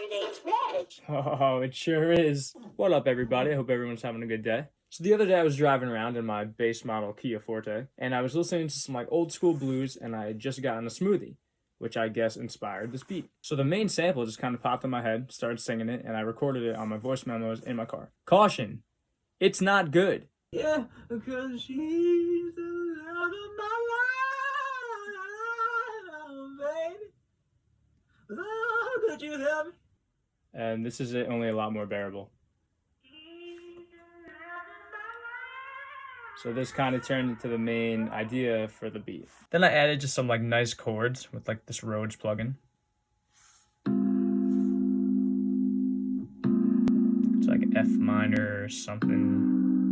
today's reg. Oh, it sure is. What up, everybody? I hope everyone's having a good day. So the other day I was driving around in my base model Kia Forte, and I was listening to some like old school blues, and I had just gotten a smoothie, which I guess inspired this beat. So the main sample just kind of popped in my head, started singing it, and I recorded it on my voice memos in my car. Caution, it's not good. Yeah, because she's the love of my life, baby. Oh, could you help me? And this is it, only a lot more bearable. So this kind of turned into the main idea for the beat. Then I added just some like nice chords with like this Rhodes plugin. It's like F minor or something.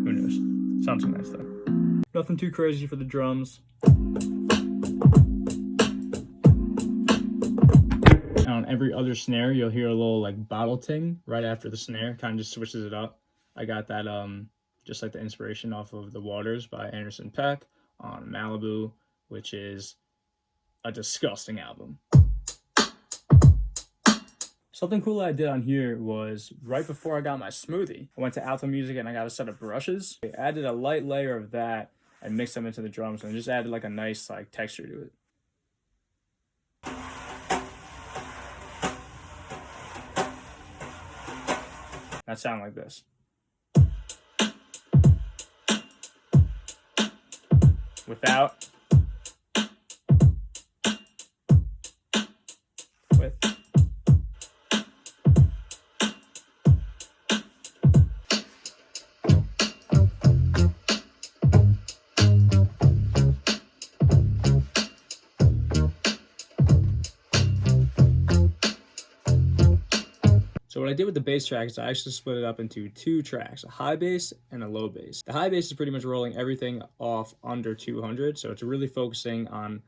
Who knows? Sounds nice though. Nothing too crazy for the drums. On every other snare, you'll hear a little like bottle ting right after the snare. Kind of just switches it up. I got that just like the inspiration off of The Waters by Anderson .Paak on Malibu, which is a disgusting album. Something cool I did on here was right before I got my smoothie, I went to Alto Music and I got a set of brushes. I added a light layer of that and mixed them into the drums and just added like a nice like texture to it. That sound like this. Without. With. So what I did with the bass track is I actually split it up into two tracks, a high bass and a low bass. The high bass is pretty much rolling everything off under 200, so it's really focusing on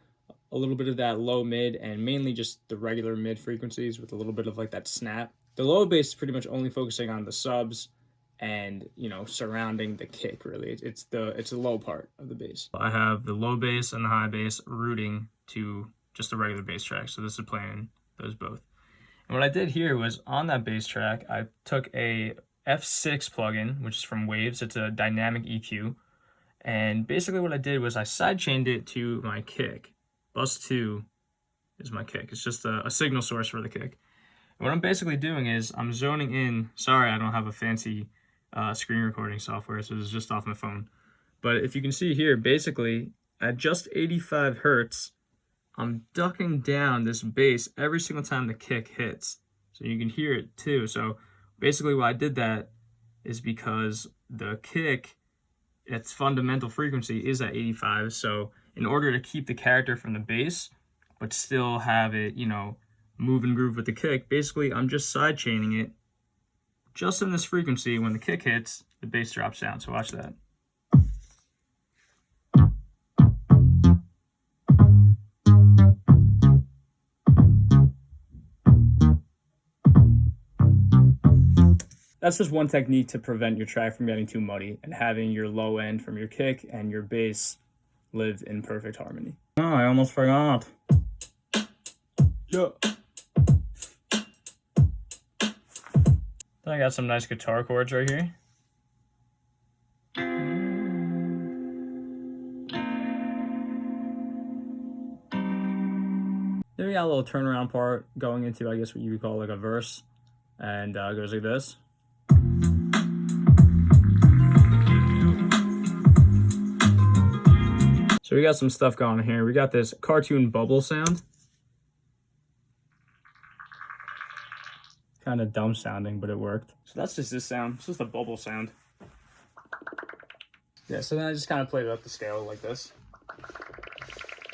a little bit of that low mid and mainly just the regular mid frequencies with a little bit of like that snap. The low bass is pretty much only focusing on the subs and, you know, surrounding the kick really. It's the low part of the bass. I have the low bass and the high bass rooting to just a regular bass track, so this is playing those both. And what I did here was on that bass track, I took a F6 plugin, which is from Waves. It's a dynamic EQ. And basically what I did was I sidechained it to my kick. Bus 2 is my kick. It's just a signal source for the kick. And what I'm basically doing is I'm zoning in. Sorry, I don't have a fancy screen recording software, so this is just off my phone. But if you can see here, basically at just 85 hertz, I'm ducking down this bass every single time the kick hits. So you can hear it too. So basically why I did that is because the kick, its fundamental frequency is at 85. So in order to keep the character from the bass, but still have it, you know, move and groove with the kick, basically I'm just side chaining it just in this frequency. When the kick hits, the bass drops down. So watch that. That's just one technique to prevent your track from getting too muddy and having your low end from your kick and your bass live in perfect harmony. Oh, I almost forgot. Yeah. Then I got some nice guitar chords right here. Then we got a little turnaround part going into, I guess, what you would call like a verse. And it goes like this. So we got some stuff going on here. We got this cartoon bubble sound. Kind of dumb sounding, but it worked. So that's just this sound. It's just a bubble sound. Yeah, so then I just kind of played it up the scale like this.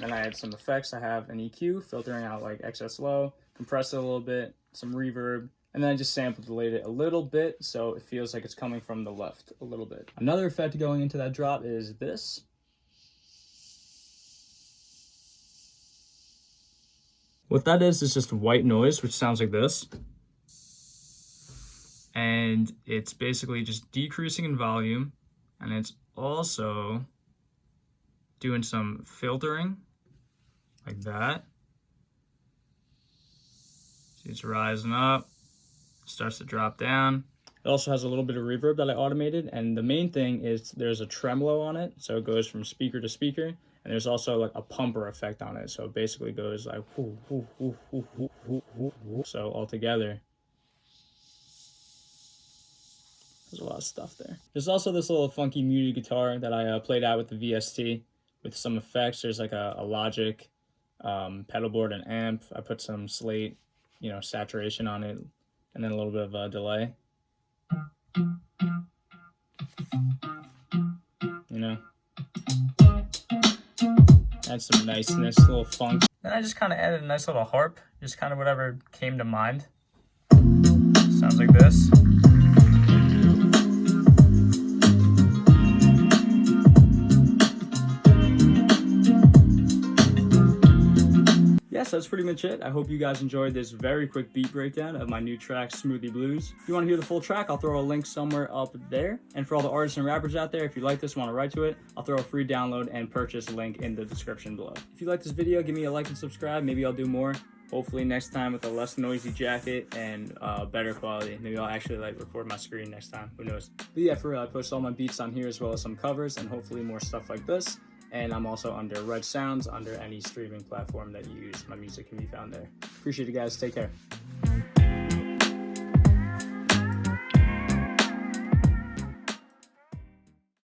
Then I had some effects. I have an EQ, filtering out like excess low, compressed it a little bit, some reverb, and then I just sample delayed it a little bit so it feels like it's coming from the left a little bit. Another effect going into that drop is this. What that is just white noise, which sounds like this. And it's basically just decreasing in volume, and it's also doing some filtering like that. See, it's rising up, starts to drop down. It also has a little bit of reverb that I automated, and the main thing is there's a tremolo on it, so it goes from speaker to speaker, and there's also like a pumper effect on it, so it basically goes like whoo, whoo, whoo, whoo, whoo, whoo, whoo, whoo. So all together, there's a lot of stuff there. There's also this little funky muted guitar that I played out with the VST with some effects. There's like a Logic pedal board and amp. I put some slate, saturation on it, and then a little bit of a delay. Add some niceness, a little funk. Then I just kind of added a nice little harp, just kind of whatever came to mind. Sounds like this. So that's pretty much it. I hope you guys enjoyed this very quick beat breakdown of my new track, Smoothie Blues. If you want to hear the full track, I'll throw a link somewhere up there. And for all the artists and rappers out there, if you like this, want to write to it, I'll throw a free download and purchase link in the description below. If you like this video, give me a like and subscribe. Maybe I'll do more. Hopefully next time with a less noisy jacket and better quality. Maybe I'll actually record my screen next time. Who knows? But yeah, for real, I post all my beats on here as well as some covers and hopefully more stuff like this. And I'm also under RegSounds, under any streaming platform that you use. My music can be found there. Appreciate you guys. Take care.